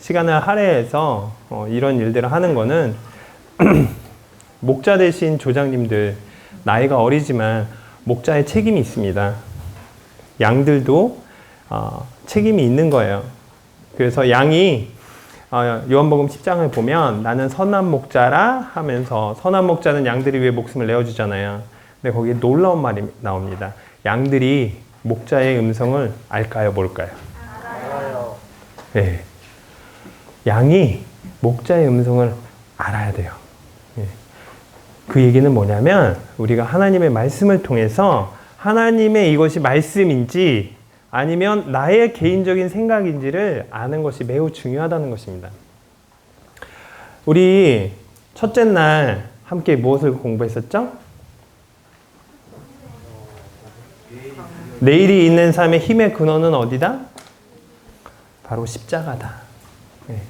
시간을 할애해서 이런 일들을 하는 거는 목자 되신 조장님들, 나이가 어리지만 목자의 책임이 있습니다. 양들도 책임이 있는 거예요. 그래서 양이 요한복음 10장을 보면 나는 선한 목자라 하면서, 선한 목자는 양들이 위해 목숨을 내어주잖아요. 근데 거기에 놀라운 말이 나옵니다. 양들이 목자의 음성을 알까요, 뭘까요? 알아요. 네. 양이 목자의 음성을 알아야 돼요. 네. 그 얘기는 뭐냐면 우리가 하나님의 말씀을 통해서 하나님의 이것이 말씀인지 아니면 나의 개인적인 생각인지를 아는 것이 매우 중요하다는 것입니다. 우리 첫째 날 함께 무엇을 공부했었죠? 내일이 있는 삶의 힘의 근원은 어디다? 바로 십자가다. 네.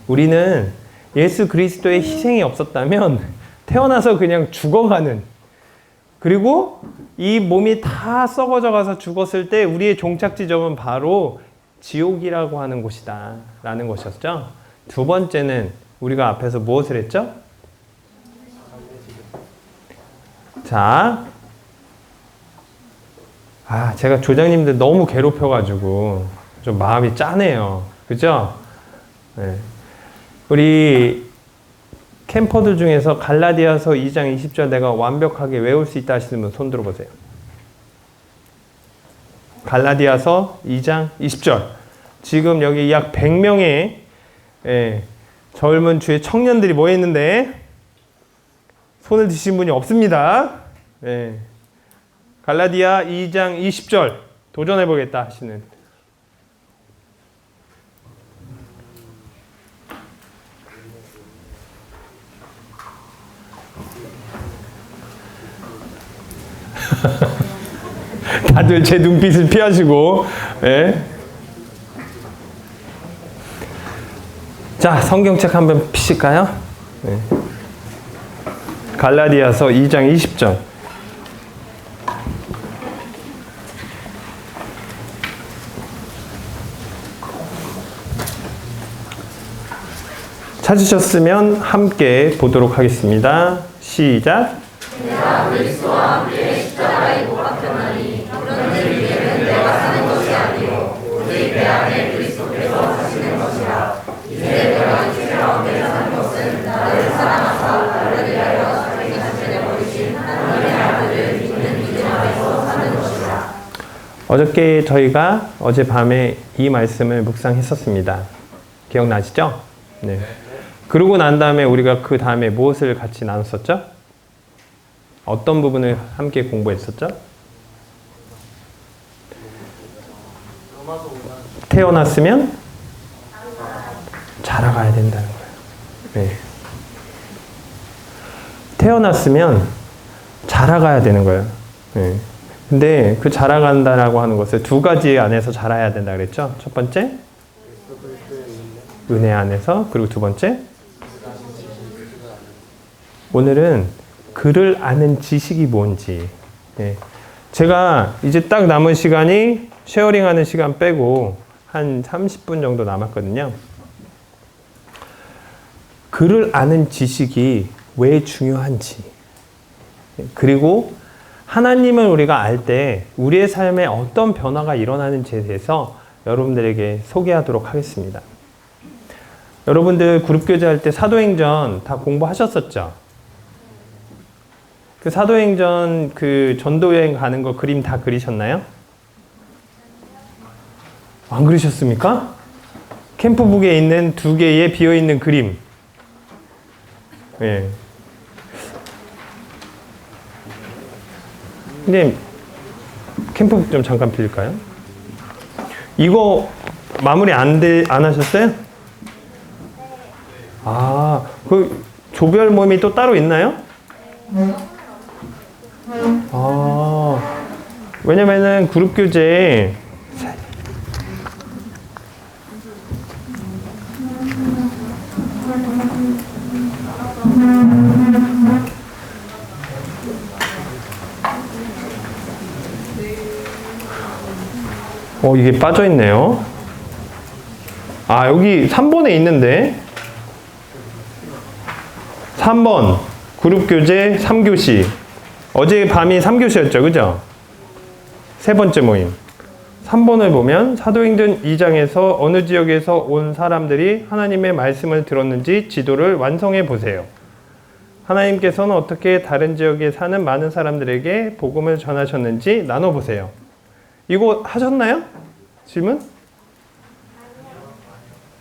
우리는 예수 그리스도의 희생이 없었다면 태어나서 그냥 죽어가는, 그리고 이 몸이 다 썩어져 가서 죽었을 때 우리의 종착 지점은 바로 지옥이라고 하는 곳이다 라는 것이었죠. 두 번째는 우리가 앞에서 무엇을 했죠? 자, 제가 조장님들 너무 괴롭혀가지고 좀 마음이 짠해요. 그죠? 네. 우리 캠퍼들 중에서 갈라디아서 2장 20절 내가 완벽하게 외울 수 있다 하시는 분 손 들어보세요. 갈라디아서 2장 20절. 지금 여기 약 100명의 젊은 주의 청년들이 모여있는데 손을 드신 분이 없습니다. 갈라디아 2장 20절 도전해보겠다 하시는. 다들 제 눈빛을 피하시고. 자, 성경책 한번 피실까요? 갈라디아서 2장 20절. 찾으셨으면 함께 보도록 하겠습니다. 시작. 내가 그리스도와 함께 십자가에 못 박혔나니 그런즉 이제는 내가 사는 것이 아니요 오직 내 안에 그리스도께서 사시는 것이라. 이제 내가 육체 가운데 사는 것은 나를 사랑하사 나를 위하여 자기 자신을 내버리신 하나님의 아들을 믿는 믿음 안에서 사는 것이라. 어저께 저희가 어젯밤에 이 말씀을 묵상했었습니다. 기억나시죠? 네. 그러고 난 다음에 우리가 그 다음에 무엇을 같이 나눴었죠? 어떤 부분을 함께 공부했었죠? 태어났으면 자라가야 된다는 거예요. 네. 태어났으면 자라가야 되는 거예요. 네. 근데 그 자라간다라고 하는 것을 두 가지 안에서 자라야 된다 그랬죠? 첫 번째, 은혜 안에서, 그리고 두 번째, 오늘은 그를 아는 지식이 뭔지. 제가 이제 딱 남은 시간이 쉐어링하는 시간 빼고 한 30분 정도 남았거든요. 그를 아는 지식이 왜 중요한지, 그리고 하나님을 우리가 알 때 우리의 삶에 어떤 변화가 일어나는지에 대해서 여러분들에게 소개하도록 하겠습니다. 여러분들 그룹교제 할 때 사도행전 다 공부하셨었죠? 그 사도행전 그 전도여행 가는 거 그림 다 그리셨나요? 안 그리셨습니까? 캠프북에 있는 2개의 비어있는 그림. 예. 근데 캠프북 좀 잠깐 빌릴까요? 이거 마무리 안 하셨어요? 그 조별 모임이 또 따로 있나요? 왜냐면은 그룹 교재 이게 빠져 있네요. 아, 여기 3번에 있는데. 3번. 그룹교제 3교시. 어제 밤이 3교시였죠. 그죠? 세 번째 모임. 3번을 보면 사도행전 2장에서 어느 지역에서 온 사람들이 하나님의 말씀을 들었는지 지도를 완성해 보세요. 하나님께서는 어떻게 다른 지역에 사는 많은 사람들에게 복음을 전하셨는지 나눠보세요. 이거 하셨나요? 질문?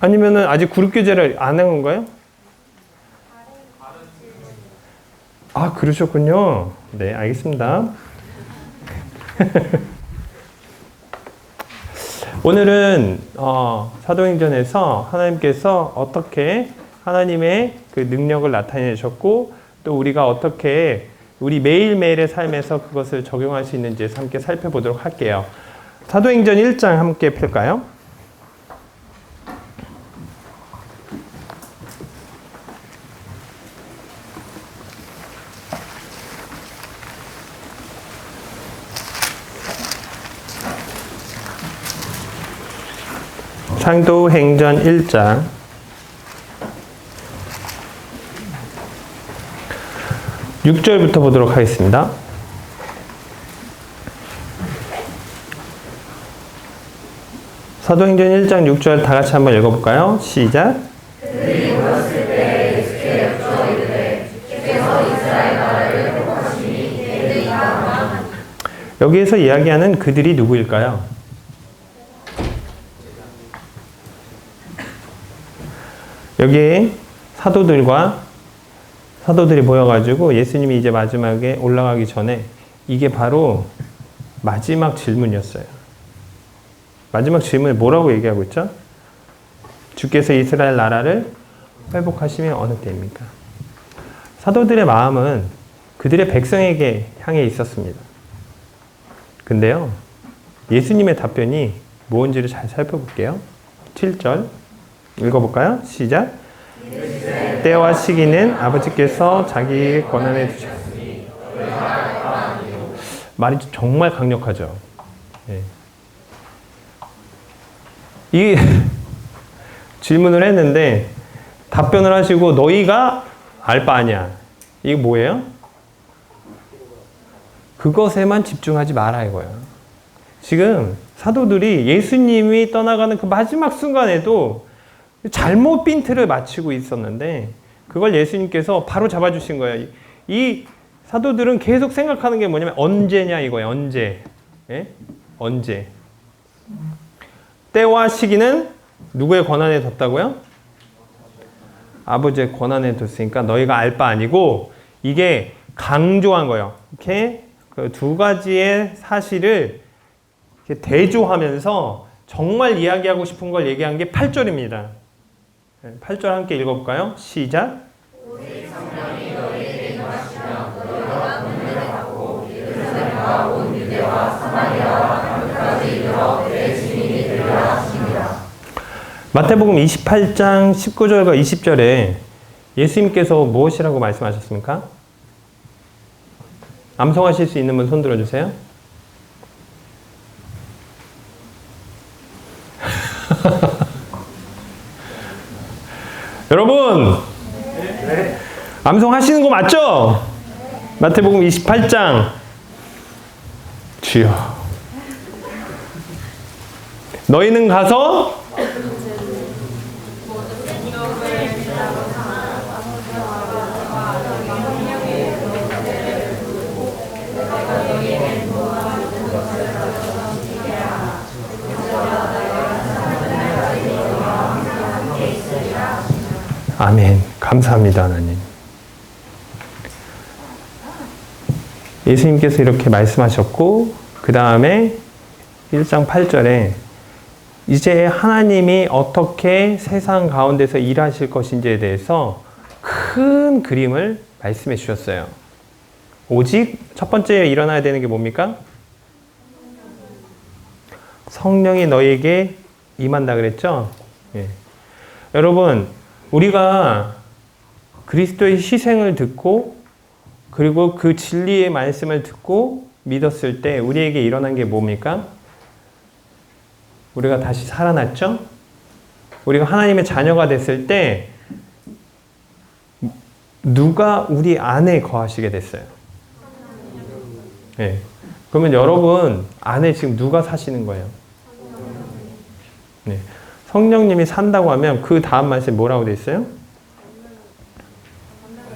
아니면은 아직 그룹교제를 안 한 건가요? 아, 그러셨군요. 네, 알겠습니다. 오늘은 사도행전에서 하나님께서 어떻게 하나님의 그 능력을 나타내셨고 또 우리가 어떻게 우리 매일매일의 삶에서 그것을 적용할 수 있는지 함께 살펴보도록 할게요. 사도행전 1장 함께 펼까요? 사도행전 1장 6절부터 보도록 하겠습니다. 사도행전 1장 6절 다 같이 한번 읽어볼까요? 시작. 그들이 모였을 때 예수께 여쭈어 이르되 주께서 이스라엘 나라를 회복하시니 이르리이다. 여기에서 이야기하는 그들이 누구일까요? 여기에 사도들이 모여가지고 예수님이 이제 마지막에 올라가기 전에 이게 바로 마지막 질문이었어요. 마지막 질문을 뭐라고 얘기하고 있죠? 주께서 이스라엘 나라를 회복하시면 어느 때입니까? 사도들의 마음은 그들의 백성에게 향해 있었습니다. 근데요, 예수님의 답변이 뭔지를 잘 살펴볼게요. 7절 읽어볼까요? 시작. 때와 시기는 아버지께서 자기 권한에 두셨으니 말이 정말 강력하죠. 예. 이 질문을 했는데 답변을 하시고 너희가 알 바 아니야. 이게 뭐예요? 그것에만 집중하지 마라 이거예요. 지금 사도들이 예수님이 떠나가는 그 마지막 순간에도 잘못 빈트를 맞추고 있었는데 그걸 예수님께서 바로 잡아주신 거예요. 이 사도들은 계속 생각하는 게 뭐냐면 언제냐 이거예요. 언제. 예? 언제. 때와 시기는 누구의 권한에 뒀다고요? 아버지의 권한에 뒀으니까 너희가 알 바 아니고 이게 강조한 거예요. 이렇게 그 두 가지의 사실을 이렇게 대조하면서 정말 이야기하고 싶은 걸 얘기한 게 8절입니다. 8절 함께 읽어볼까요? 시작. 오직 성령이 너희에게 임하시면 너희가 문을 닫고 예루살렘과 온 유대와 사마리아와 땅끝까지 이르러 내 증인이 되리라 하십니다. 마태복음 28장 19절과 20절에 예수님께서 무엇이라고 말씀하셨습니까? 암송하실 수 있는 분 손 들어주세요. 여러분, 암송하시는 거 맞죠? 마태복음 28장. 주여, 너희는 가서 아멘. 감사합니다, 하나님. 예수님께서 이렇게 말씀하셨고 그 다음에 1장 8절에 이제 하나님이 어떻게 세상 가운데서 일하실 것인지에 대해서 큰 그림을 말씀해 주셨어요. 오직 첫 번째 일어나야 되는 게 뭡니까? 성령이 너희에게 임한다 그랬죠? 예. 여러분, 우리가 그리스도의 희생을 듣고 그리고 그 진리의 말씀을 듣고 믿었을 때 우리에게 일어난 게 뭡니까? 우리가 다시 살아났죠? 우리가 하나님의 자녀가 됐을 때 누가 우리 안에 거하시게 됐어요? 네. 그러면 여러분 안에 지금 누가 사시는 거예요? 네. 성령님이 산다고 하면 그 다음 말씀에 뭐라고 돼 있어요?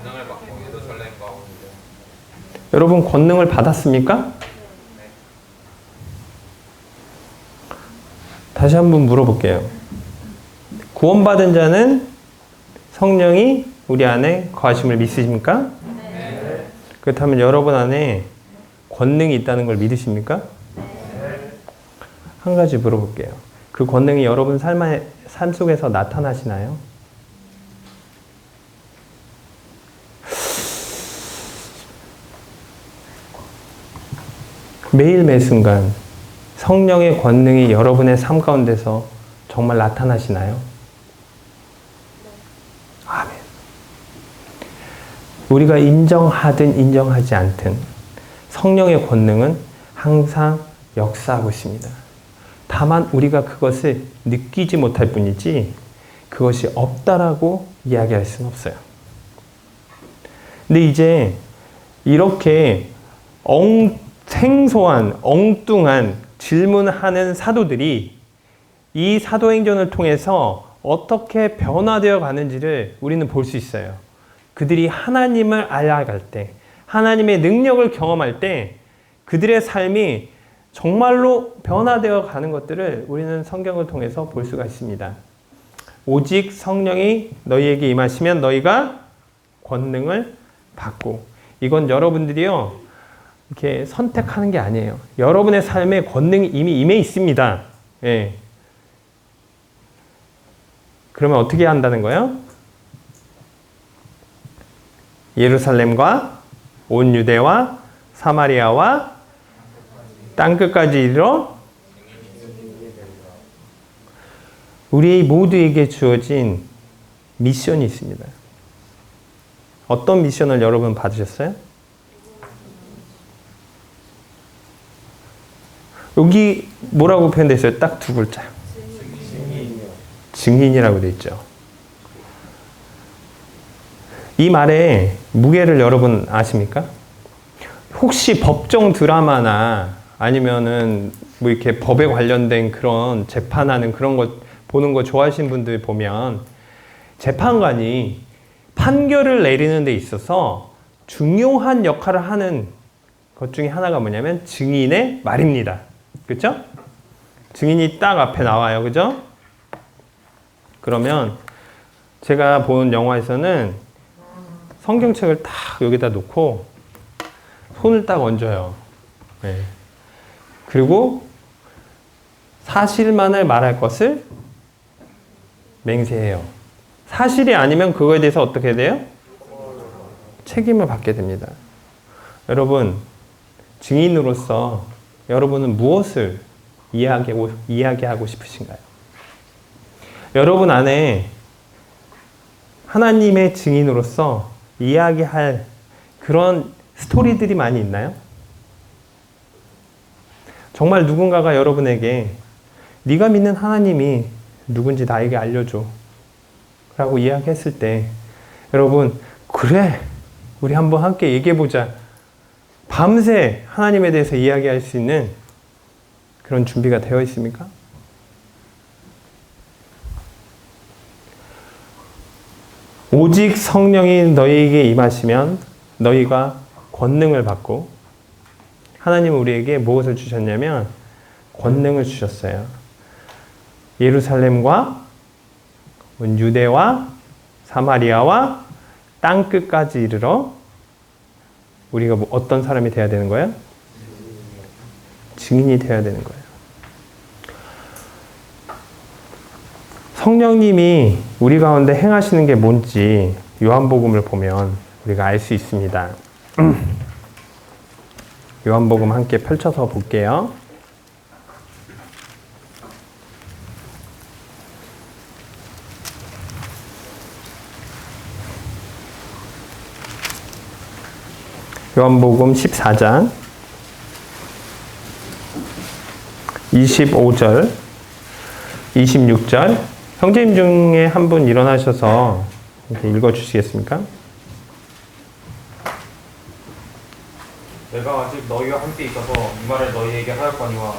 권능을 받고 예루살렘과 온 여러분 권능을 받았습니까? 다시 한번 물어볼게요. 구원받은 자는 성령이 우리 안에 거하심을 믿으십니까? 네. 그렇다면 여러분 안에 권능이 있다는 걸 믿으십니까? 한 가지 물어볼게요. 그 권능이 여러분 삶 속에서 나타나시나요? 매일 매 순간 성령의 권능이 여러분의 삶 가운데서 정말 나타나시나요? 아멘. 우리가 인정하든 인정하지 않든 성령의 권능은 항상 역사하고 있습니다. 다만 우리가 그것을 느끼지 못할 뿐이지 그것이 없다라고 이야기할 수는 없어요. 근데 이제 이렇게 생소한 엉뚱한 질문하는 사도들이 이 사도행전을 통해서 어떻게 변화되어 가는지를 우리는 볼 수 있어요. 그들이 하나님을 알아갈 때, 하나님의 능력을 경험할 때 그들의 삶이 정말로 변화되어 가는 것들을 우리는 성경을 통해서 볼 수가 있습니다. 오직 성령이 너희에게 임하시면 너희가 권능을 받고, 이건 여러분들이요 이렇게 선택하는 게 아니에요. 여러분의 삶에 권능이 이미 임해 있습니다. 예. 그러면 어떻게 한다는 거예요? 예루살렘과 온 유대와 사마리아와 땅끝까지 이르러 우리 모두에게 주어진 미션이 있습니다. 어떤 미션을 여러분 받으셨어요? 여기 뭐라고 표현되어 있어요? 딱 두 글자. 증인이라고 되어 있죠. 이 말의 무게를 여러분 아십니까? 혹시 법정 드라마나 아니면은 뭐 이렇게 법에 관련된 그런 재판하는 그런 거 보는 거 좋아하시는 분들 보면 재판관이 판결을 내리는 데 있어서 중요한 역할을 하는 것 중에 하나가 뭐냐면 증인의 말입니다. 그렇죠? 증인이 딱 앞에 나와요. 그죠? 그러면 제가 본 영화에서는 성경책을 딱 여기다 놓고 손을 딱 얹어요. 네. 그리고 사실만을 말할 것을 맹세해요. 사실이 아니면 그거에 대해서 어떻게 돼요? 책임을 받게 됩니다. 여러분, 증인으로서 여러분은 무엇을 이야기하고 싶으신가요? 여러분 안에 하나님의 증인으로서 이야기할 그런 스토리들이 많이 있나요? 정말 누군가가 여러분에게 네가 믿는 하나님이 누군지 나에게 알려줘 라고 이야기했을 때 여러분, 그래, 우리 한번 함께 얘기해보자. 밤새 하나님에 대해서 이야기할 수 있는 그런 준비가 되어 있습니까? 오직 성령이 너희에게 임하시면 너희가 권능을 받고, 하나님은 우리에게 무엇을 주셨냐면 권능을 주셨어요. 예루살렘과 유대와 사마리아와 땅끝까지 이르러 우리가 어떤 사람이 되어야 되는 거예요? 증인이 되어야 되는 거예요. 성령님이 우리 가운데 행하시는 게 뭔지 요한복음을 보면 우리가 알 수 있습니다. 요한복음 함께 펼쳐서 볼게요. 요한복음 14장 25절, 26절, 형제님 중에 한 분 일어나셔서 이렇게 읽어주시겠습니까? 내가 아직 너희와 함께 있어서 이 말을 너희에게 하였거니와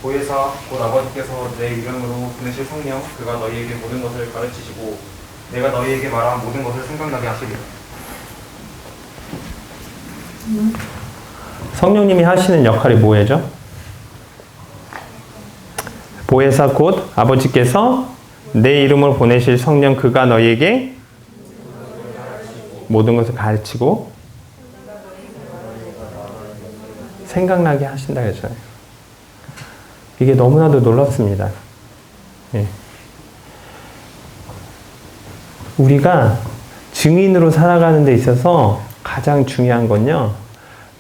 보혜사 곧 아버지께서 내 이름으로 보내실 성령 그가 너희에게 모든 것을 가르치시고 내가 너희에게 말한 모든 것을 생각나게 하시리라. 성령님이 하시는 역할이 뭐예요? 보혜사 곧 아버지께서 내 이름으로 보내실 성령 그가 너희에게 모든 것을 가르치고 생각나게 하신다 했잖아요. 이게 너무나도 놀랍습니다. 예. 우리가 증인으로 살아가는 데 있어서 가장 중요한 건요.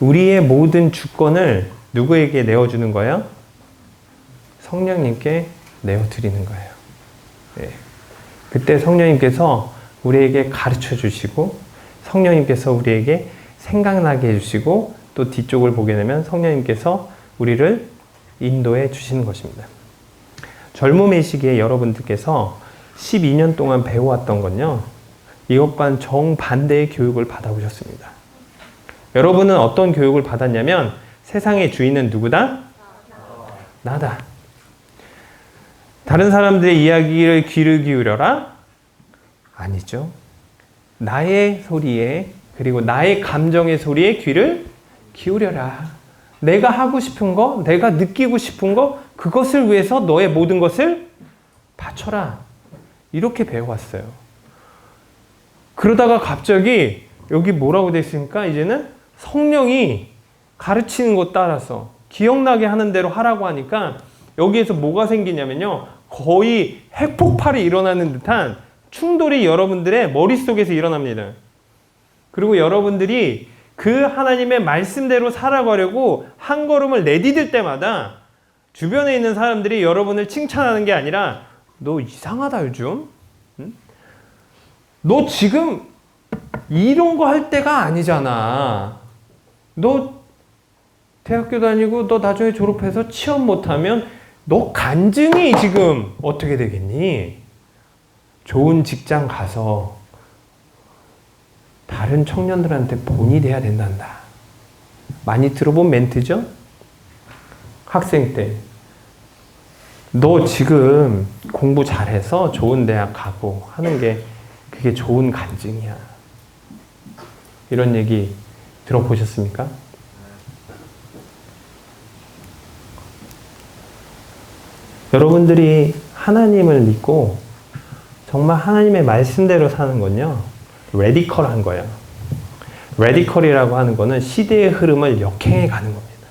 우리의 모든 주권을 누구에게 내어주는 거예요? 성령님께 내어드리는 거예요. 예. 그때 성령님께서 우리에게 가르쳐 주시고 성령님께서 우리에게 생각나게 해주시고 또 뒤쪽을 보게 되면 성령님께서 우리를 인도해 주시는 것입니다. 젊음의 시기에 여러분들께서 12년 동안 배워왔던 건요. 이것과는 정반대의 교육을 받아보셨습니다. 여러분은 어떤 교육을 받았냐면 세상의 주인은 누구다? 나다. 다른 사람들의 이야기를 귀를 기울여라? 아니죠. 나의 소리에 그리고 나의 감정의 소리에 귀를 기울여라. 내가 하고 싶은 거, 내가 느끼고 싶은 거, 그것을 위해서 너의 모든 것을 바쳐라. 이렇게 배워왔어요. 그러다가 갑자기 여기 뭐라고 되어 있습니까? 이제는 성령이 가르치는 것 따라서 기억나게 하는 대로 하라고 하니까 여기에서 뭐가 생기냐면요. 거의 핵폭발이 일어나는 듯한 충돌이 여러분들의 머릿속에서 일어납니다. 그리고 여러분들이 그 하나님의 말씀대로 살아가려고 한 걸음을 내디딜 때마다 주변에 있는 사람들이 여러분을 칭찬하는 게 아니라 너 이상하다 요즘? 응? 너 지금 이런 거 할 때가 아니잖아. 너 대학교 다니고 너 나중에 졸업해서 취업 못하면 너 간증이 지금 어떻게 되겠니? 좋은 직장 가서 다른 청년들한테 본이 돼야 된단다. 많이 들어본 멘트죠? 학생 때. 너 지금 공부 잘해서 좋은 대학 가고 하는 게 그게 좋은 간증이야. 이런 얘기 들어보셨습니까? 여러분들이 하나님을 믿고 정말 하나님의 말씀대로 사는 건요. 레디컬한 거예요. 레디컬이라고 하는 거는 시대의 흐름을 역행해 가는 겁니다.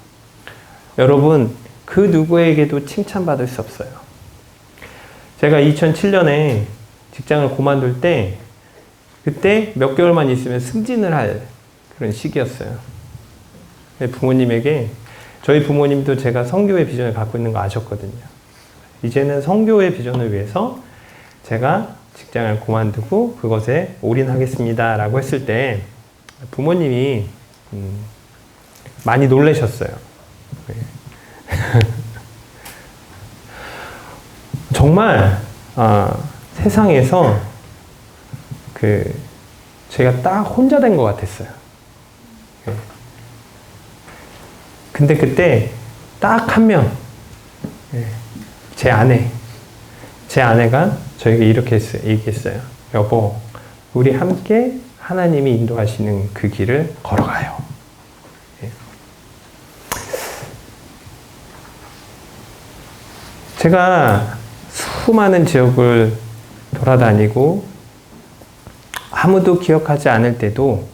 여러분, 그 누구에게도 칭찬받을 수 없어요. 제가 2007년에 직장을 그만둘 때 그때 몇 개월만 있으면 승진을 할 그런 시기였어요. 부모님에게 저희 부모님도 제가 선교의 비전을 갖고 있는 거 아셨거든요. 이제는 선교의 비전을 위해서 제가 직장을 그만두고 그것에 올인하겠습니다 라고 했을 때 부모님이 많이 놀라셨어요. 정말 세상에서 제가 딱 혼자 된 것 같았어요. 근데 그때 딱 한 명, 제 아내가 저에게 이렇게 얘기했어요. 여보, 우리 함께 하나님이 인도하시는 그 길을 걸어가요. 제가 수많은 지역을 돌아다니고 아무도 기억하지 않을 때도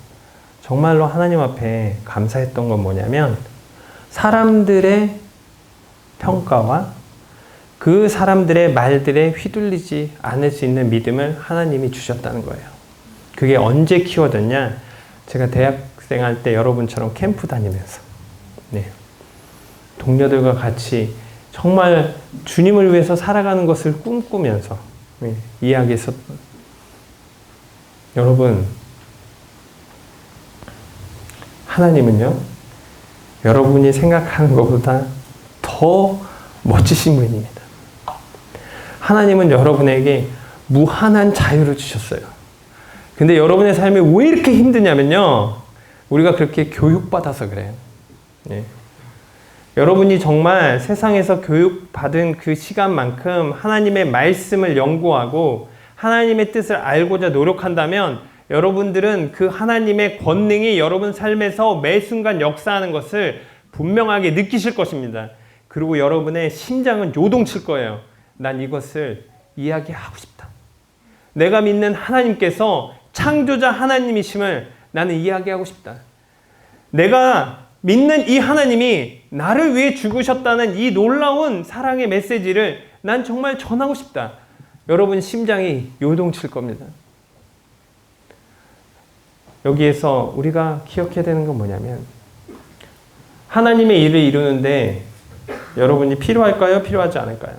정말로 하나님 앞에 감사했던 건 뭐냐면 사람들의 평가와 그 사람들의 말들에 휘둘리지 않을 수 있는 믿음을 하나님이 주셨다는 거예요. 그게 언제 키워졌냐? 제가 대학생 할 때 여러분처럼 캠프 다니면서 동료들과 같이 정말 주님을 위해서 살아가는 것을 꿈꾸면서 이야기했었던 여러분, 하나님은요, 여러분이 생각하는 것보다 더 멋지신 분입니다. 하나님은 여러분에게 무한한 자유를 주셨어요. 근데 여러분의 삶이 왜 이렇게 힘드냐면요. 우리가 그렇게 교육받아서 그래요. 예. 여러분이 정말 세상에서 교육받은 그 시간만큼 하나님의 말씀을 연구하고 하나님의 뜻을 알고자 노력한다면 여러분들은 그 하나님의 권능이 여러분 삶에서 매 순간 역사하는 것을 분명하게 느끼실 것입니다. 그리고 여러분의 심장은 요동칠 거예요. 난 이것을 이야기하고 싶다. 내가 믿는 하나님께서 창조자 하나님이심을 나는 이야기하고 싶다. 내가 믿는 이 하나님이 나를 위해 죽으셨다는 이 놀라운 사랑의 메시지를 난 정말 전하고 싶다. 여러분 심장이 요동칠 겁니다. 여기에서 우리가 기억해야 되는 건 뭐냐면 하나님의 일을 이루는데 여러분이 필요할까요? 필요하지 않을까요?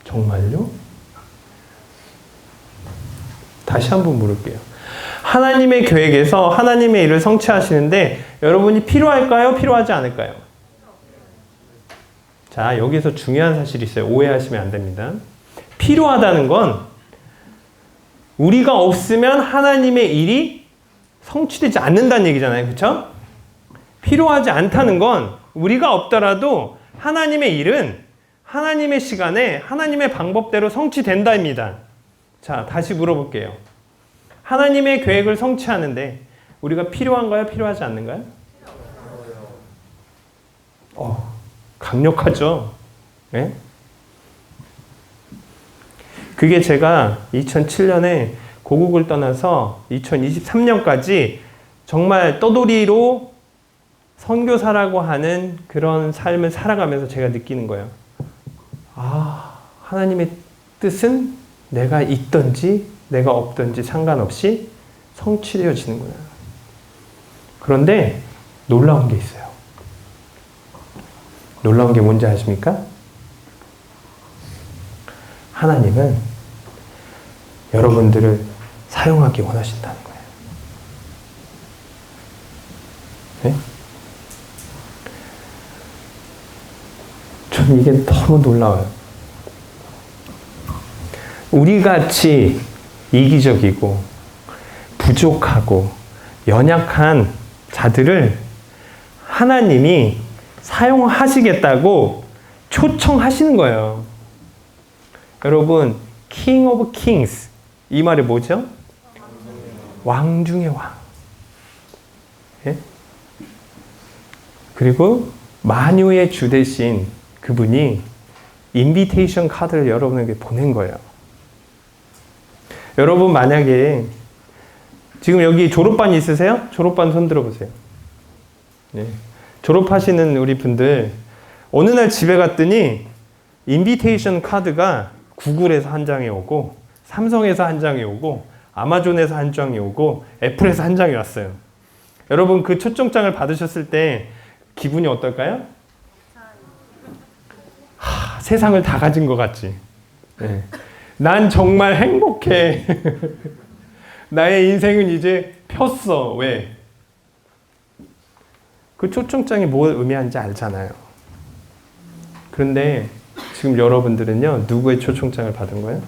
정말요? 다시 한번 물을게요. 하나님의 계획에서 하나님의 일을 성취하시는데 여러분이 필요할까요? 필요하지 않을까요? 자, 여기서 중요한 사실이 있어요. 오해하시면 안 됩니다. 필요하다는 건 우리가 없으면 하나님의 일이 성취되지 않는다는 얘기잖아요. 그렇죠? 필요하지 않다는 건 우리가 없더라도 하나님의 일은 하나님의 시간에 하나님의 방법대로 성취된다입니다. 자, 다시 물어볼게요. 하나님의 계획을 성취하는데 우리가 필요한가요? 필요하지 않는가요? 강력하죠? 네? 그게 제가 2007년에 고국을 떠나서 2023년까지 정말 떠돌이로 선교사라고 하는 그런 삶을 살아가면서 제가 느끼는 거예요. 아, 하나님의 뜻은 내가 있든지 내가 없든지 상관없이 성취되어지는구나. 그런데 놀라운 게 있어요. 놀라운 게 뭔지 아십니까? 하나님은 여러분들을 사용하기 원하신다는 거예요. 네? 전 이게 너무 놀라워요. 우리같이 이기적이고 부족하고 연약한 자들을 하나님이 사용하시겠다고 초청하시는 거예요. 여러분, King of Kings 이 말이 뭐죠? 왕 중의 왕. 예? 그리고 만유의 주 대신 그분이 인비테이션 카드를 여러분에게 보낸 거예요. 여러분 만약에 지금 여기 졸업반 있으세요? 졸업반 손 들어보세요. 네. 졸업하시는 우리 분들 어느 날 집에 갔더니 인비테이션 카드가 구글에서 한 장이 오고 삼성에서 한 장이 오고 아마존에서 한 장이 오고 애플에서 한 장이 왔어요. 여러분 그 초청장을 받으셨을 때 기분이 어떨까요? 세상을 다 가진 것 같지. 네. 난 정말 행복해. 나의 인생은 이제 폈어. 왜? 그 초청장이 뭘 의미하는지 알잖아요. 그런데 지금 여러분들은요, 누구의 초청장을 받은 거예요?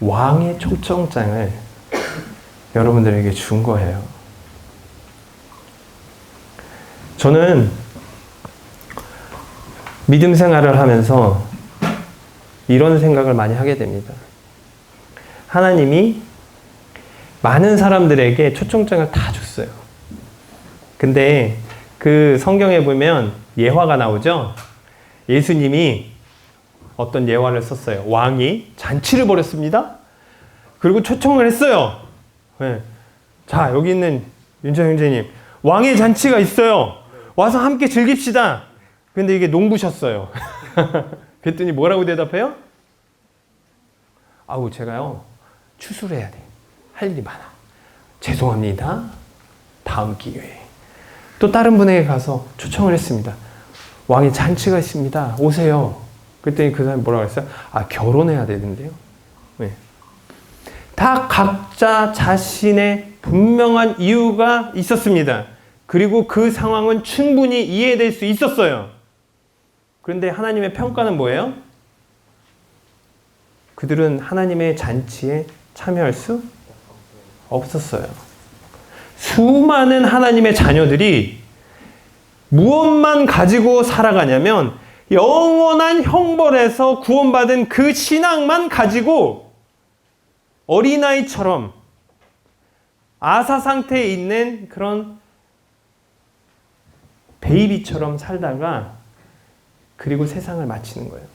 왕의 초청장을 여러분들에게 준 거예요. 저는 믿음 생활을 하면서 이런 생각을 많이 하게 됩니다. 하나님이 많은 사람들에게 초청장을 다 줬어요. 근데 그 성경에 보면 예화가 나오죠? 예수님이 어떤 예화를 썼어요. 왕이 잔치를 벌였습니다. 그리고 초청을 했어요. 네. 자, 여기 있는 윤정 형제님, 왕의 잔치가 있어요. 와서 함께 즐깁시다. 근데 이게 농부셨어요. 그랬더니 뭐라고 대답해요? 아우, 제가요, 추수를 해야 돼. 할 일이 많아. 죄송합니다. 다음 기회에. 또 다른 분에게 가서 초청을 했습니다. 왕의 잔치가 있습니다. 오세요. 그랬더니 그 사람이 뭐라고 했어요? 아, 결혼해야 되는데요. 네. 다 각자 자신의 분명한 이유가 있었습니다. 그리고 그 상황은 충분히 이해될 수 있었어요. 그런데 하나님의 평가는 뭐예요? 그들은 하나님의 잔치에 참여할 수 없었어요. 수많은 하나님의 자녀들이 무엇만 가지고 살아가냐면 영원한 형벌에서 구원받은 그 신앙만 가지고 어린아이처럼 아사 상태에 있는 그런 베이비처럼 살다가 그리고 세상을 마치는 거예요.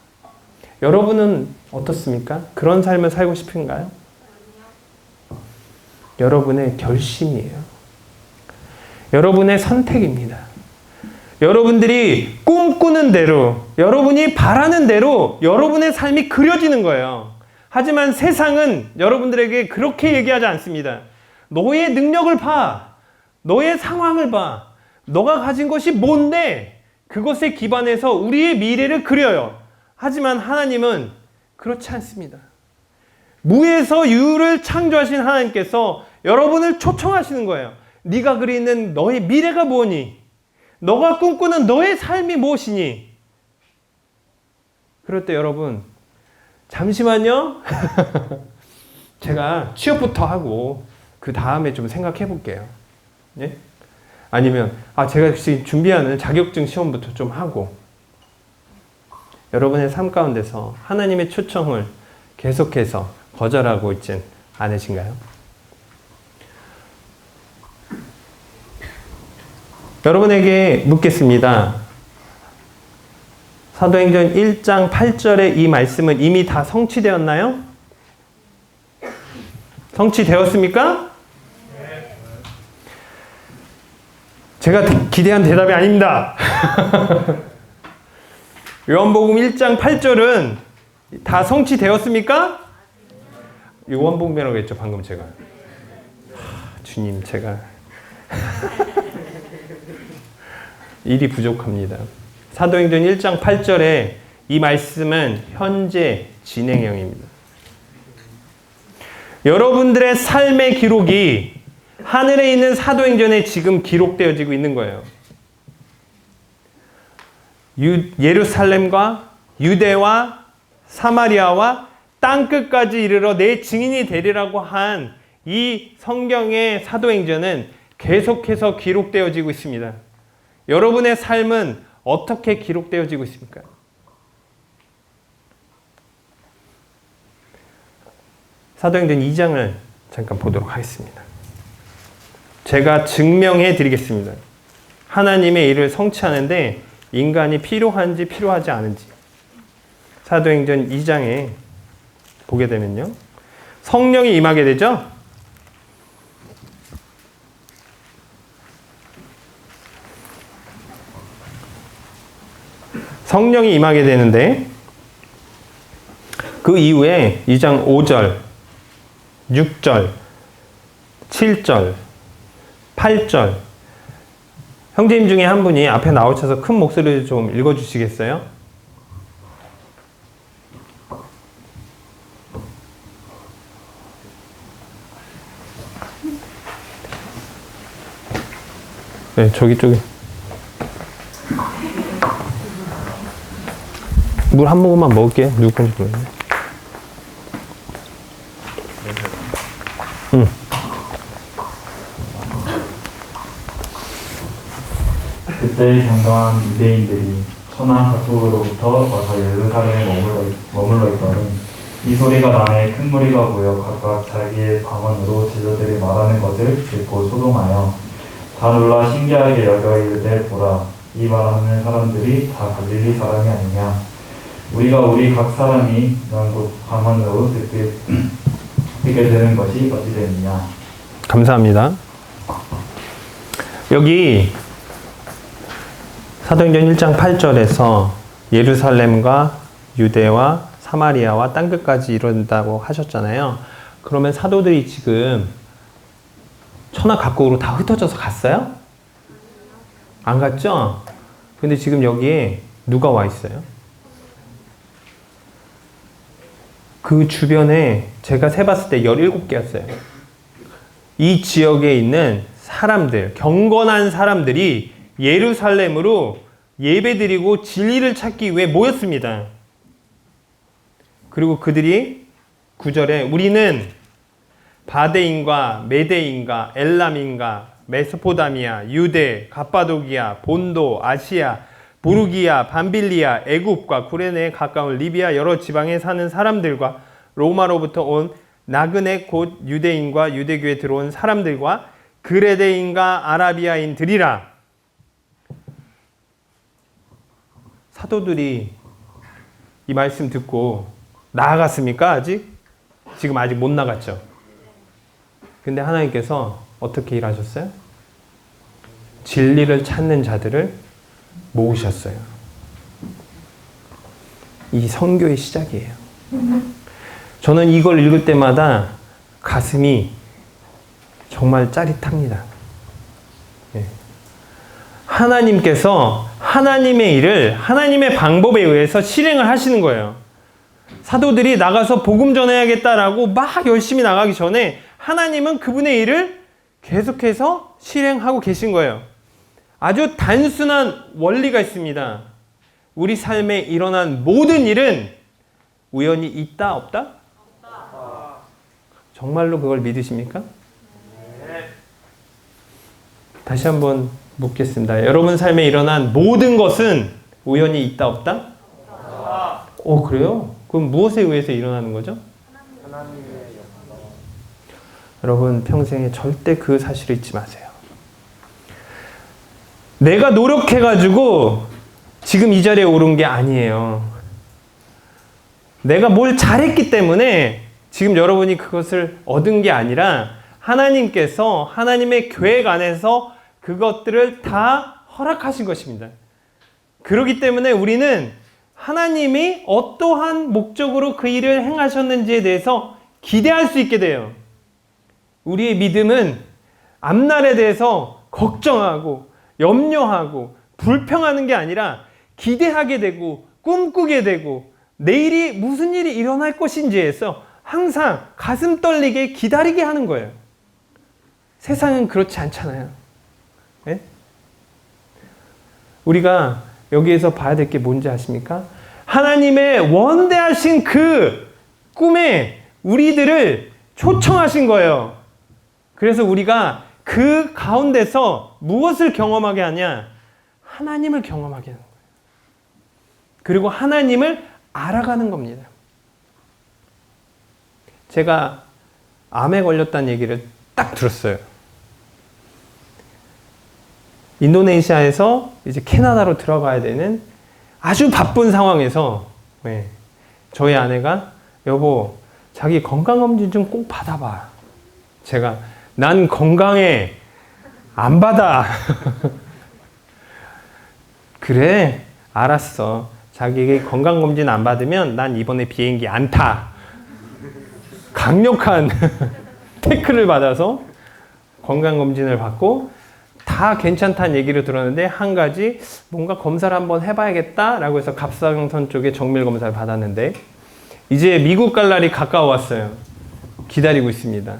여러분은 어떻습니까? 그런 삶을 살고 싶은가요? 여러분의 결심이에요. 여러분의 선택입니다. 여러분들이 꿈꾸는 대로, 여러분이 바라는 대로 여러분의 삶이 그려지는 거예요. 하지만 세상은 여러분들에게 그렇게 얘기하지 않습니다. 너의 능력을 봐. 너의 상황을 봐. 너가 가진 것이 뭔데? 그것에 기반해서 우리의 미래를 그려요. 하지만 하나님은 그렇지 않습니다. 무에서 유를 창조하신 하나님께서 여러분을 초청하시는 거예요. 네가 그리는 너의 미래가 뭐니? 너가 꿈꾸는 너의 삶이 무엇이니? 그럴 때 여러분, 잠시만요. 제가 취업부터 하고 그 다음에 좀 생각해 볼게요. 예? 아니면 제가 지금 준비하는 자격증 시험부터 좀 하고. 여러분의 삶 가운데서 하나님의 초청을 계속해서 거절하고 있진 않으신가요? 여러분에게 묻겠습니다. 사도행전 1장 8절의 이 말씀은 이미 다 성취되었나요? 성취되었습니까? 제가 기대한 대답이 아닙니다. 요한복음 1장 8절은 다 성취되었습니까? 요한복음이라고 했죠, 방금 제가. 주님, 제가 일이 부족합니다. 사도행전 1장 8절에 이 말씀은 현재 진행형입니다. 여러분들의 삶의 기록이 하늘에 있는 사도행전에 지금 기록되어지고 있는 거예요. 예루살렘과 유대와 사마리아와 땅끝까지 이르러 내 증인이 되리라고 한 이 성경의 사도행전은 계속해서 기록되어지고 있습니다. 여러분의 삶은 어떻게 기록되어지고 있습니까? 사도행전 2장을 잠깐 보도록 하겠습니다. 제가 증명해 드리겠습니다. 하나님의 일을 성취하는데 인간이 필요한지 필요하지 않은지. 사도행전 2장에 보게 되면요. 성령이 임하게 되죠. 성령이 임하게 되는데 그 이후에 2장 5절, 6절, 7절, 8절 형제님 중에 한 분이 앞에 나오셔서 큰 목소리를 좀 읽어주시겠어요? 네, 저기 물 한 모금만 먹을게요. 누구 건지 모르겠네. 그때 경건한 유대인들이 천하 각국으로부터 와서 예루살렘에 머물러 있더니 이 소리가 나매 큰 무리가 모여 각각 자기의 방언으로 제자들이 말하는 것을 듣고 소동하여 다 놀라 신기하게 여겨 이르되 보라 이 말하는 사람들이 다 갈릴리 사람이 아니냐 우리가 우리 각 사람이 영국 방언으로 듣게 되는 것이 어찌 되느냐. 감사합니다. 여기 사도행전 1장 8절에서 예루살렘과 유대와 사마리아와 땅끝까지 이룬다고 하셨잖아요. 그러면 사도들이 지금 천하 각국으로 다 흩어져서 갔어요? 안 갔죠? 근데 지금 여기에 누가 와 있어요? 그 주변에 제가 세봤을 때 17개였어요. 이 지역에 있는 사람들, 경건한 사람들이 예루살렘으로 예배드리고 진리를 찾기 위해 모였습니다. 그리고 그들이 9절에 우리는 바데인과 메데인과 엘람인과 메소포다미아, 유대, 갑바도기아, 본도, 아시아, 부르기아, 밤빌리아, 애굽과 구레네에 가까운 리비아 여러 지방에 사는 사람들과 로마로부터 온 나그네 곧 유대인과 유대교에 들어온 사람들과 그레데인과 아라비아인들이라. 사도들이 이 말씀 듣고 나아갔습니까? 지금 아직 못 나갔죠. 근데 하나님께서 어떻게 일하셨어요? 진리를 찾는 자들을 모으셨어요. 이 선교의 시작이에요. 저는 이걸 읽을 때마다 가슴이 정말 짜릿합니다. 예. 하나님께서 하나님의 일을 하나님의 방법에 의해서 실행을 하시는 거예요. 사도들이 나가서 복음 전해야겠다라고 막 열심히 나가기 전에 하나님은 그분의 일을 계속해서 실행하고 계신 거예요. 아주 단순한 원리가 있습니다. 우리 삶에 일어난 모든 일은 우연히 있다, 없다? 없다. 정말로 그걸 믿으십니까? 네. 다시 한번 묻겠습니다. 여러분 삶에 일어난 모든 것은 우연히 있다, 없다? 없다. 그래요? 그럼 무엇에 의해서 일어나는 거죠? 여러분 평생에 절대 그 사실을 잊지 마세요. 내가 노력해가지고 지금 이 자리에 오른 게 아니에요. 내가 뭘 잘했기 때문에 지금 여러분이 그것을 얻은 게 아니라 하나님께서 하나님의 계획 안에서 그것들을 다 허락하신 것입니다. 그렇기 때문에 우리는 하나님이 어떠한 목적으로 그 일을 행하셨는지에 대해서 기대할 수 있게 돼요. 우리의 믿음은 앞날에 대해서 걱정하고 염려하고 불평하는 게 아니라 기대하게 되고 꿈꾸게 되고 내일이 무슨 일이 일어날 것인지에서 항상 가슴 떨리게 기다리게 하는 거예요. 세상은 그렇지 않잖아요. 네? 우리가 여기에서 봐야 될 게 뭔지 아십니까? 하나님의 원대하신 그 꿈에 우리들을 초청하신 거예요. 그래서 우리가 그 가운데서 무엇을 경험하게 하냐? 하나님을 경험하게 하는 거예요. 그리고 하나님을 알아가는 겁니다. 제가 암에 걸렸다는 얘기를 딱 들었어요. 인도네시아에서 이제 캐나다로 들어가야 되는 아주 바쁜 상황에서 저희 아내가 여보 자기 건강검진 좀 꼭 받아봐. 제가 난 건강해 안 받아. 그래 알았어. 자기 건강검진 안 받으면 난 이번에 비행기 안 타. 강력한 태클을 받아서 건강검진을 받고 다 괜찮다는 얘기를 들었는데 한 가지 뭔가 검사를 한번 해봐야겠다라고 해서 갑상선 쪽에 정밀 검사를 받았는데 이제 미국 갈 날이 가까워왔어요. 기다리고 있습니다.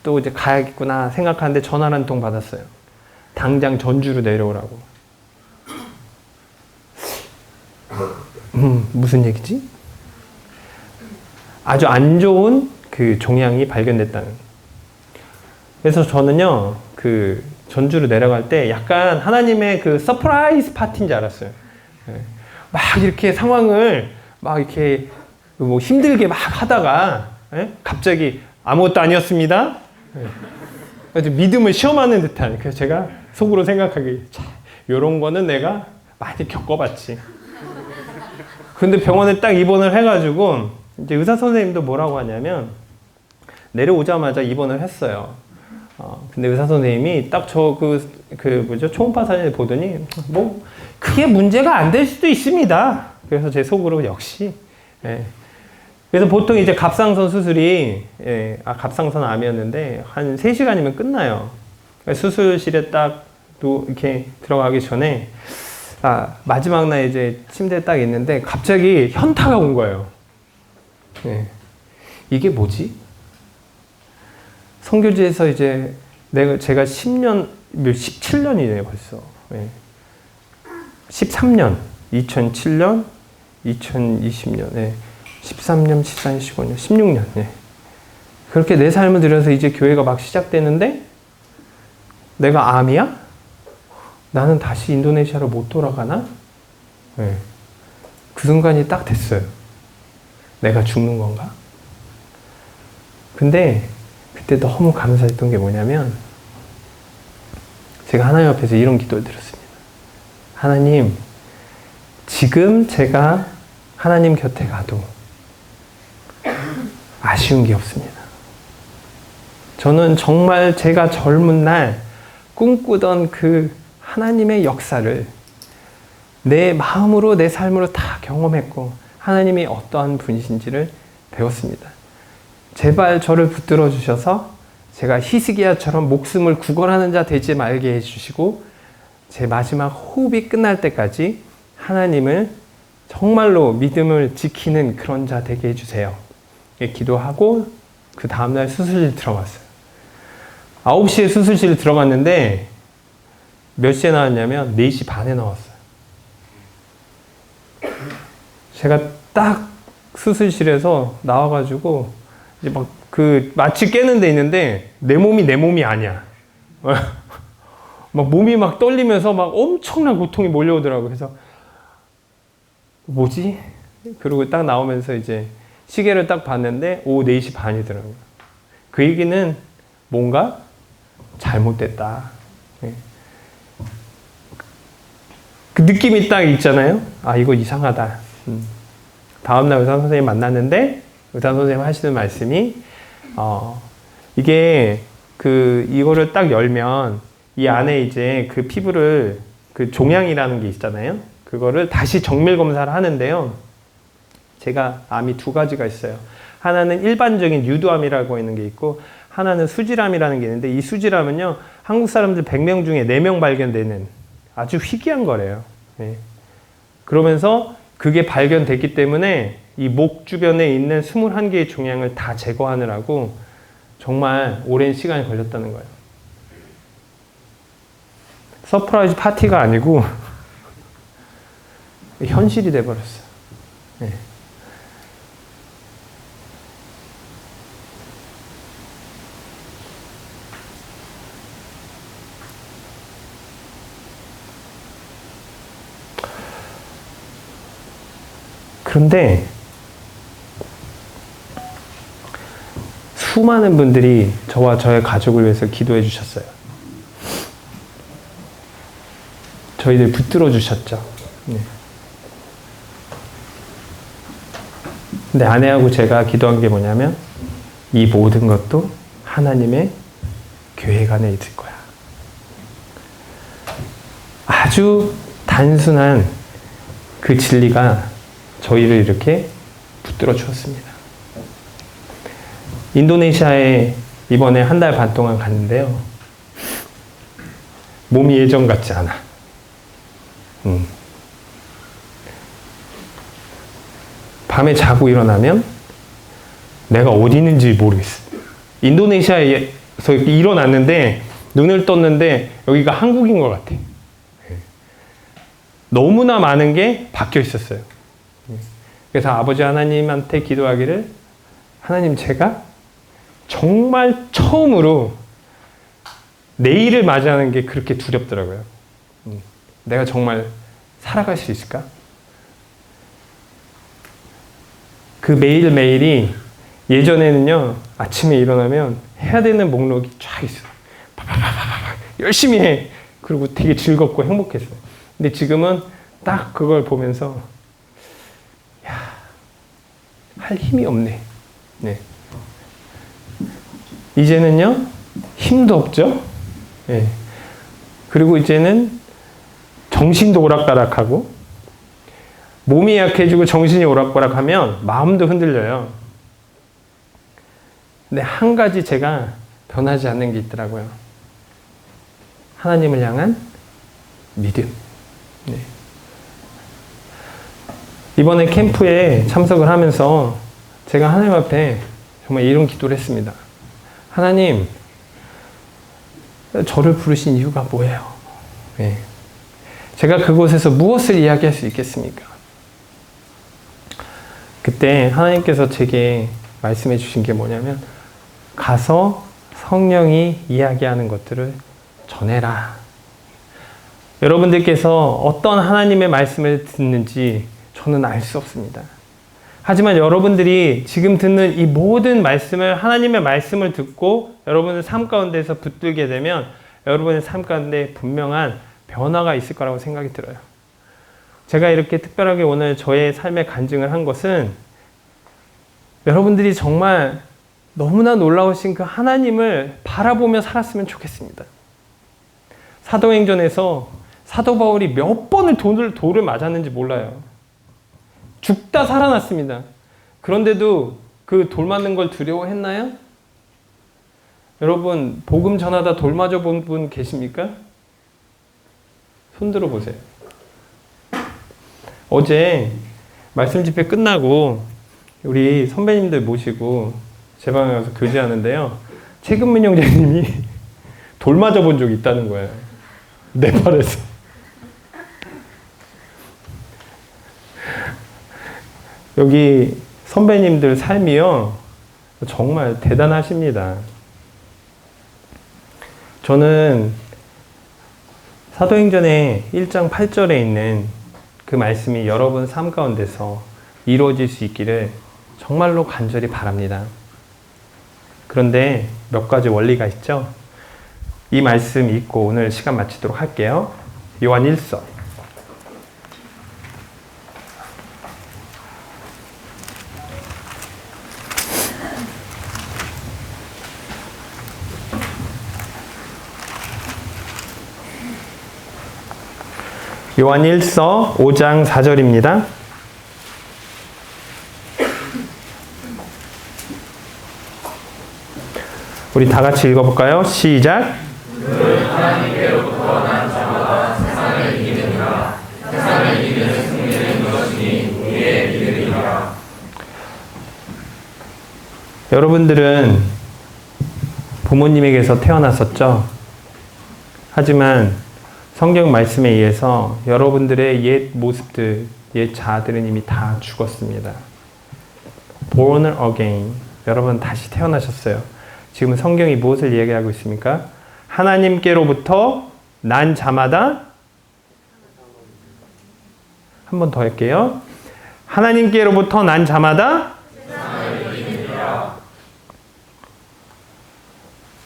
또 이제 가야겠구나 생각하는데 전화를 한 통 받았어요. 당장 전주로 내려오라고. 무슨 얘기지? 아주 안 좋은 그 종양이 발견됐다는. 그래서 저는요, 그 전주로 내려갈 때 약간 하나님의 그 서프라이즈 파티인 줄 알았어요. 막 이렇게 상황을 막 이렇게 뭐 힘들게 막 하다가 갑자기 아무것도 아니었습니다. 믿음을 시험하는 듯한. 그래서 제가 속으로 생각하기, 요런 거는 내가 많이 겪어봤지. 근데 병원에 딱 입원을 해가지고 이제 의사 선생님도 뭐라고 하냐면 내려오자마자 입원을 했어요. 근데 의사 선생님이 딱 저 초음파 사진을 보더니 뭐 크게 문제가 안 될 수도 있습니다. 그래서 제 속으로 역시. 그래서 보통 이제 갑상선 수술이 갑상선 암이었는데 한 3시간이면 끝나요. 수술실에 딱 이렇게 들어가기 전에 마지막 날 이제 침대에 딱 있는데 갑자기 현타가 온 거예요. 이게 뭐지? 선교지에서 이제 제가 17년이네요 벌써. 13년, 2007년, 2020년, 13년, 14년, 15년, 16년. 그렇게 내 삶을 들여서 이제 교회가 막 시작되는데 내가 암이야? 나는 다시 인도네시아로 못 돌아가나? 그 순간이 딱 됐어요. 내가 죽는 건가? 근데 그때 너무 감사했던 게 뭐냐면 제가 하나님 앞에서 이런 기도를 드렸습니다. 하나님, 지금 제가 하나님 곁에 가도 아쉬운 게 없습니다. 저는 정말 제가 젊은 날 꿈꾸던 그 하나님의 역사를 내 마음으로 내 삶으로 다 경험했고 하나님이 어떠한 분이신지를 배웠습니다. 제발 저를 붙들어 주셔서 제가 히스기야처럼 목숨을 구걸하는 자 되지 말게 해주시고 제 마지막 호흡이 끝날 때까지 하나님을 정말로 믿음을 지키는 그런 자 되게 해주세요. 기도하고 그 다음날 수술실 들어갔어요. 9시에 수술실 들어갔는데 몇 시에 나왔냐면 4시 반에 나왔어요. 제가 딱 수술실에서 나와가지고 이제 막 마취 깨는 데 있는데 내 몸이 아니야. 막 몸이 막 떨리면서 막 엄청난 고통이 몰려오더라고요. 그래서 뭐지? 그리고 딱 나오면서 이제 시계를 딱 봤는데 오후 4시 반이더라고요. 그 얘기는 뭔가 잘못됐다. 그 느낌이 딱 있잖아요. 아, 이거 이상하다. 다음날 의사 선생님 만났는데 의사 선생님 하시는 말씀이 이게 이거를 딱 열면 이 안에 이제 그 피부를 그 종양이라는 게 있잖아요. 그거를 다시 정밀 검사를 하는데요. 제가 암이 2가지가 있어요. 하나는 일반적인 유두암이라고 있는 게 있고 하나는 수질암이라는 게 있는데 이 수질암은요. 한국 사람들 100명 중에 4명 발견되는 아주 희귀한 거래요. 그러면서 그게 발견됐기 때문에 이 목 주변에 있는 21개의 종양을 다 제거하느라고 정말 오랜 시간이 걸렸다는 거예요. 서프라이즈 파티가 아니고 현실이 돼버렸어요. 그런데 수많은 분들이 저와 저의 가족을 위해서 기도해 주셨어요. 저희들 붙들어 주셨죠. 근데 아내하고 제가 기도한 게 뭐냐면 이 모든 것도 하나님의 계획 안에 있을 거야. 아주 단순한 그 진리가 저희를 이렇게 붙들어 주었습니다. 인도네시아에 이번에 1달 반 동안 갔는데요. 몸이 예전 같지 않아. 밤에 자고 일어나면 내가 어디 있는지 모르겠어. 인도네시아에서 일어났는데 눈을 떴는데 여기가 한국인 것 같아. 너무나 많은 게 바뀌어 있었어요. 그래서 아버지 하나님한테 기도하기를 하나님, 제가 정말 처음으로 내일을 맞이하는 게 그렇게 두렵더라고요. 내가 정말 살아갈 수 있을까? 그 매일매일이 예전에는요, 아침에 일어나면 해야 되는 목록이 쫙 있어요. 열심히 해. 그리고 되게 즐겁고 행복했어요. 근데 지금은 딱 그걸 보면서 할 힘이 없네. 이제는요, 힘도 없죠. 그리고 이제는 정신도 오락가락하고 몸이 약해지고 정신이 오락가락하면 마음도 흔들려요. 근데 한 가지 제가 변하지 않는 게 있더라고요. 하나님을 향한 믿음. 이번에 캠프에 참석을 하면서 제가 하나님 앞에 정말 이런 기도를 했습니다. 하나님, 저를 부르신 이유가 뭐예요? 제가 그곳에서 무엇을 이야기할 수 있겠습니까? 그때 하나님께서 제게 말씀해 주신 게 뭐냐면 가서 성령이 이야기하는 것들을 전해라. 여러분들께서 어떤 하나님의 말씀을 듣는지 저는 알 수 없습니다. 하지만 여러분들이 지금 듣는 이 모든 말씀을 하나님의 말씀을 듣고 여러분의 삶 가운데서 붙들게 되면 여러분의 삶 가운데 분명한 변화가 있을 거라고 생각이 들어요. 제가 이렇게 특별하게 오늘 저의 삶의 간증을 한 것은 여러분들이 정말 너무나 놀라우신 그 하나님을 바라보며 살았으면 좋겠습니다. 사도행전에서 사도 바울이 몇 번을 돌을 맞았는지 몰라요. 죽다 살아났습니다. 그런데도 그 돌 맞는 걸 두려워했나요? 여러분, 복음 전하다 돌 맞아 본 분 계십니까? 손 들어 보세요. 어제 말씀 집회 끝나고 우리 선배님들 모시고 제 방에 가서 교제하는데요. 최근민 형제님이 돌 맞아 본 적이 있다는 거예요. 네팔에서. 여기 선배님들 삶이요. 정말 대단하십니다. 저는 사도행전의 1장 8절에 있는 그 말씀이 여러분 삶 가운데서 이루어질 수 있기를 정말로 간절히 바랍니다. 그런데 몇 가지 원리가 있죠. 이 말씀 읽고 오늘 시간 마치도록 할게요. 요한 1서. 요한 1서 5장 4절입니다. 우리 다 같이 읽어볼까요? 시작. 하나님께로부터 난 자마다 세상을 이기느니라. 세상을 이기는 승리는 이것이니 우리의 믿음이라. 여러분들은 부모님에게서 태어났었죠? 하지만 성경 말씀에 의해서 여러분들의 옛 모습들, 옛 자아들은 이미 다 죽었습니다. Born again. 여러분 다시 태어나셨어요. 지금 성경이 무엇을 이야기하고 있습니까? 하나님께로부터 난 자마다 한 번 더 할게요. 하나님께로부터 난 자마다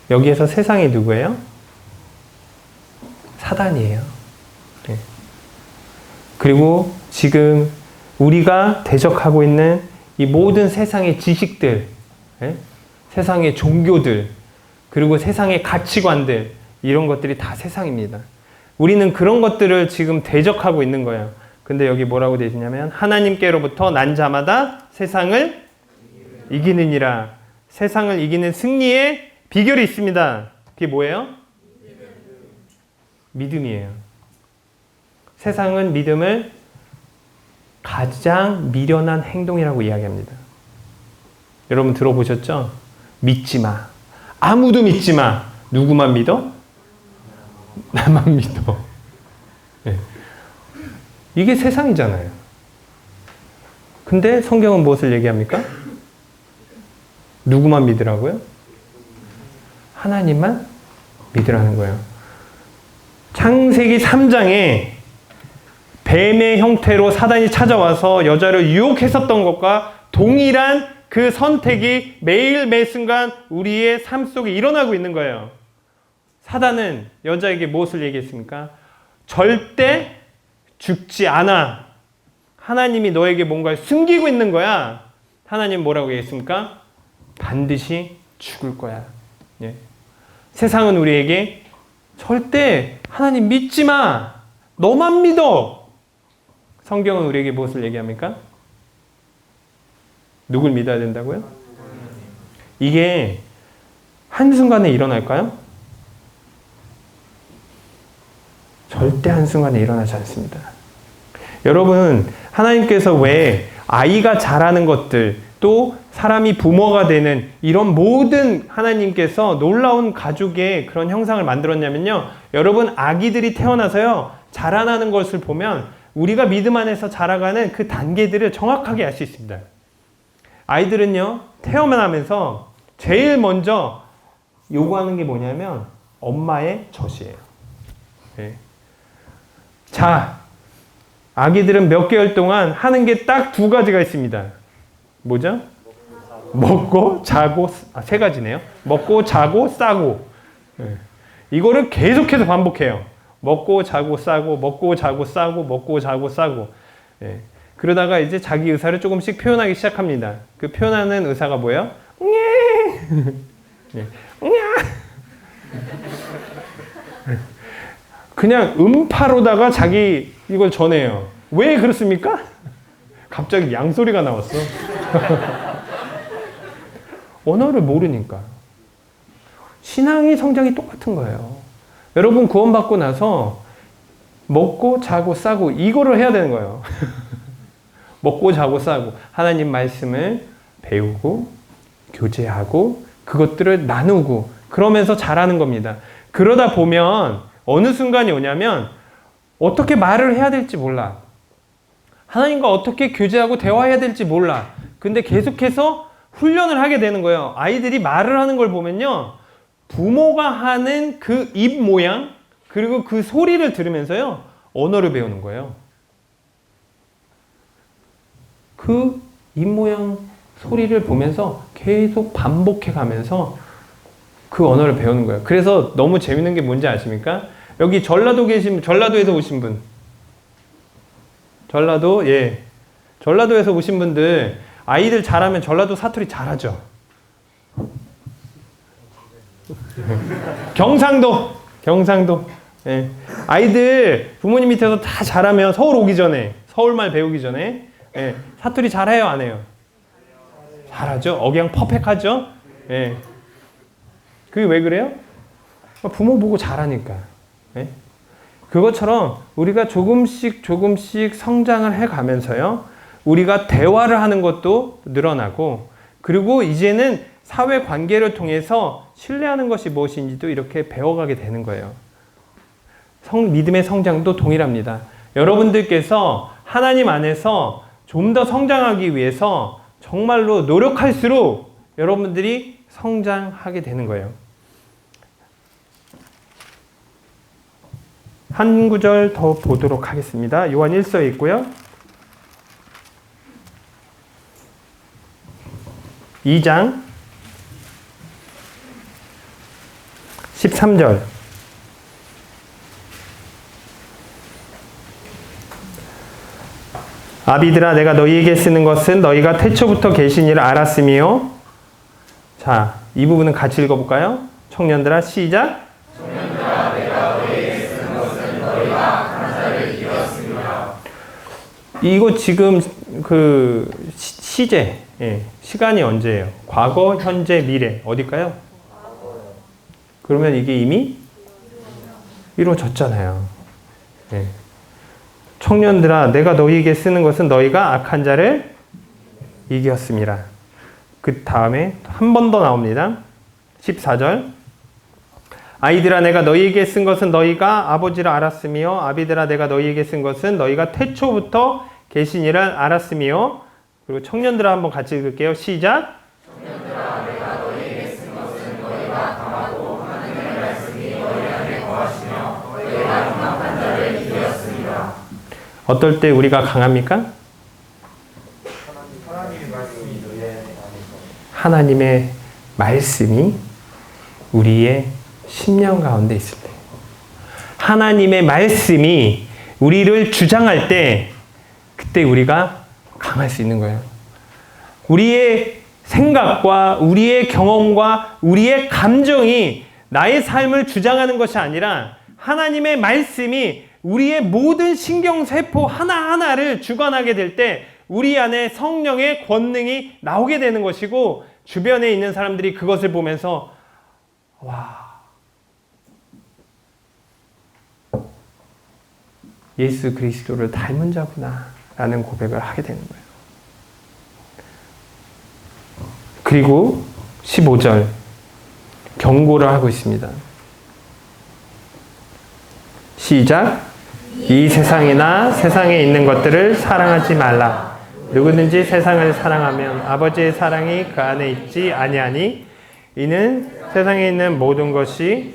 여기에서 세상이 누구예요? 사단이에요. 네. 그리고 지금 우리가 대적하고 있는 이 모든 세상의 지식들, 네? 세상의 종교들, 그리고 세상의 가치관들, 이런 것들이 다 세상입니다. 우리는 그런 것들을 지금 대적하고 있는 거예요. 근데 여기 뭐라고 되어 있냐면 하나님께로부터 난 자마다 세상을 이기느니라. 세상을 이기는 승리의 비결이 있습니다. 그게 뭐예요? 믿음이에요. 세상은 믿음을 가장 미련한 행동이라고 이야기합니다. 여러분 들어보셨죠? 믿지 마. 아무도 믿지 마. 누구만 믿어? 나만 믿어. 네. 이게 세상이잖아요. 근데 성경은 무엇을 얘기합니까? 누구만 믿으라고요? 하나님만 믿으라는 거예요. 창세기 3장에 뱀의 형태로 사단이 찾아와서 여자를 유혹했었던 것과 동일한 그 선택이 매일 매 순간 우리의 삶 속에 일어나고 있는 거예요. 사단은 여자에게 무엇을 얘기했습니까? 절대 죽지 않아. 하나님이 너에게 뭔가를 숨기고 있는 거야. 하나님 뭐라고 얘기했습니까? 반드시 죽을 거야. 예. 세상은 우리에게 절대 하나님 믿지 마. 너만 믿어. 성경은 우리에게 무엇을 얘기합니까? 누굴 믿어야 된다고요? 이게 한순간에 일어날까요? 절대 한순간에 일어나지 않습니다. 여러분, 하나님께서 왜 아이가 자라는 것들, 또 사람이 부모가 되는 이런 모든 하나님께서 놀라운 가족의 그런 형상을 만들었냐면요. 여러분, 아기들이 태어나서요. 자라나는 것을 보면 우리가 믿음 안에서 자라가는 그 단계들을 정확하게 알 수 있습니다. 아이들은요, 태어나면서 제일 먼저 요구하는 게 뭐냐면 엄마의 젖이에요. 네. 자, 아기들은 몇 개월 동안 하는 게 딱 두 가지가 있습니다. 뭐죠? 먹고 자고, 세 가지네요. 먹고 자고 싸고. 네. 이거를 계속해서 반복해요. 먹고 자고 싸고, 먹고 자고 싸고, 먹고 자고 싸고. 네. 그러다가 이제 자기 의사를 조금씩 표현하기 시작합니다. 그 표현하는 의사가 뭐예요? 네. 그냥 음파로다가 자기 이걸 전해요. 왜 그렇습니까? 갑자기 양소리가 나왔어. 언어를 모르니까. 신앙의 성장이 똑같은 거예요. 여러분 구원받고 나서 먹고 자고 싸고 이거를 해야 되는 거예요. 먹고 자고 싸고 하나님 말씀을 배우고 교제하고 그것들을 나누고 그러면서 자라는 겁니다. 그러다 보면 어느 순간이 오냐면 어떻게 말을 해야 될지 몰라. 하나님과 어떻게 교제하고 대화해야 될지 몰라. 근데 계속해서 훈련을 하게 되는 거예요. 아이들이 말을 하는 걸 보면요. 부모가 하는 그 입 모양 그리고 그 소리를 들으면서요. 언어를 배우는 거예요. 그 입 모양 소리를 보면서 계속 반복해 가면서 그 언어를 배우는 거예요. 그래서 너무 재밌는 게 뭔지 아십니까? 여기 전라도에서 오신 분. 전라도에서 오신 분들 아이들 잘하면 전라도 사투리 잘하죠. 경상도. 예. 아이들 부모님 밑에서 다 잘하면 서울 오기 전에 서울말 배우기 전에 예. 사투리 잘해요, 안 해요? 잘하죠. 억양 퍼펙하죠. 예. 그게 왜 그래요? 부모 보고 잘하니까. 예? 그것처럼 우리가 조금씩 성장을 해가면서요. 우리가 대화를 하는 것도 늘어나고 그리고 이제는 사회 관계를 통해서 신뢰하는 것이 무엇인지도 이렇게 배워가게 되는 거예요. 믿음의 성장도 동일합니다. 여러분들께서 하나님 안에서 좀 더 성장하기 위해서 정말로 노력할수록 여러분들이 성장하게 되는 거예요. 한 구절 더 보도록 하겠습니다. 요한 1서에 있고요. 2장 13절. 아비들아 내가 너희에게 쓰는 것은 너희가 태초부터 계신 이를 알았으며. 자, 이 부분은 같이 읽어볼까요? 청년들아 시작. 청년들아 내가 너희에게 쓰는 것은 너희가 감사를 이루었습니다. 이거 지금 그 시제, 예, 시간이 언제예요? 과거, 현재, 미래 어딜까요? 그러면 이게 이미 이루어졌잖아요. 예. 청년들아 내가 너희에게 쓰는 것은 너희가 악한 자를 이겼습니다. 그 다음에 한 번 더 나옵니다. 14절. 아이들아 내가 너희에게 쓴 것은 너희가 아버지를 알았으며 아비들아 내가 너희에게 쓴 것은 너희가 태초부터 계신 이를 알았으며. 그리고 청년들아 한번 같이 읽을게요. 시작. 청년들아 내가 너희에게 쓴 것은 너희가 강하고 하나님의 말씀이 너희 안에 거하시며 너희가 흉악한 자를 이겼습니다. 어떨 때 우리가 강합니까? 하나님의 말씀이 우리의 심령 가운데 있을 때, 하나님의 말씀이 우리를 주장할 때 그때 우리가 강할 수 있는 거예요. 우리의 생각과 우리의 경험과 우리의 감정이 나의 삶을 주장하는 것이 아니라 하나님의 말씀이 우리의 모든 신경세포 하나하나를 주관하게 될 때 우리 안에 성령의 권능이 나오게 되는 것이고 주변에 있는 사람들이 그것을 보면서 와, 예수 그리스도를 닮은 자구나 라는 고백을 하게 되는 거예요. 그리고 15절 경고를 하고 있습니다. 시작. 이 세상이나 세상에 있는 것들을 사랑하지 말라. 누구든지 세상을 사랑하면 아버지의 사랑이 그 안에 있지 아니하니 이는 세상에 있는 모든 것이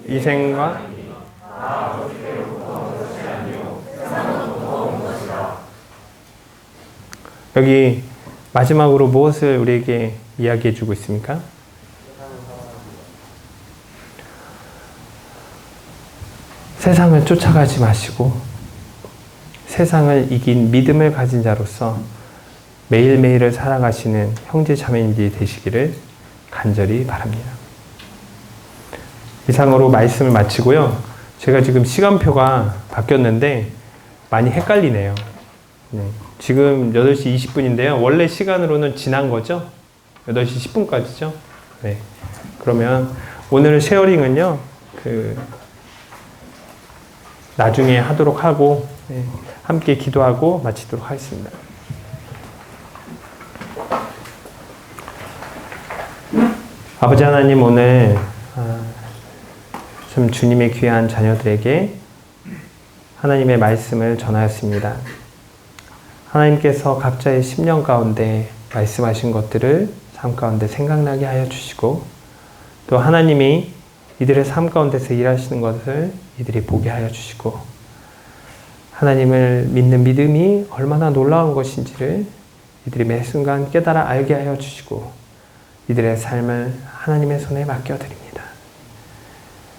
이생과 여기 마지막으로 무엇을 우리에게 이야기해 주고 있습니까? 세상을 쫓아가지 마시고 세상을 이긴 믿음을 가진 자로서 매일매일을 살아가시는 형제 자매님들이 되시기를 간절히 바랍니다. 이상으로 말씀을 마치고요. 제가 지금 시간표가 바뀌었는데 많이 헷갈리네요. 네. 지금 8시 20분인데요. 원래 시간으로는 지난 거죠? 8시 10분까지죠? 네. 그러면 오늘 쉐어링은요, 나중에 하도록 하고, 네. 함께 기도하고 마치도록 하겠습니다. 아버지 하나님, 오늘 좀 주님의 귀한 자녀들에게 하나님의 말씀을 전하였습니다. 하나님께서 각자의 심령 가운데 말씀하신 것들을 삶 가운데 생각나게 하여 주시고, 또 하나님이 이들의 삶 가운데서 일하시는 것을 이들이 보게 하여 주시고, 하나님을 믿는 믿음이 얼마나 놀라운 것인지를 이들이 매 순간 깨달아 알게 하여 주시고, 이들의 삶을 하나님의 손에 맡겨드립니다.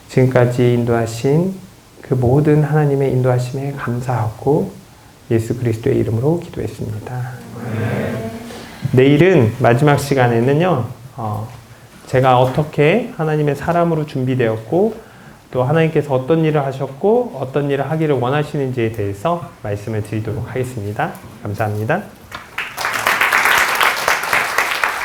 지금까지 인도하신 그 모든 하나님의 인도하심에 감사하고 예수 그리스도의 이름으로 기도했습니다. 내일은 마지막 시간에는요, 제가 어떻게 하나님의 사람으로 준비되었고 또 하나님께서 어떤 일을 하셨고 어떤 일을 하기를 원하시는지에 대해서 말씀을 드리도록 하겠습니다. 감사합니다.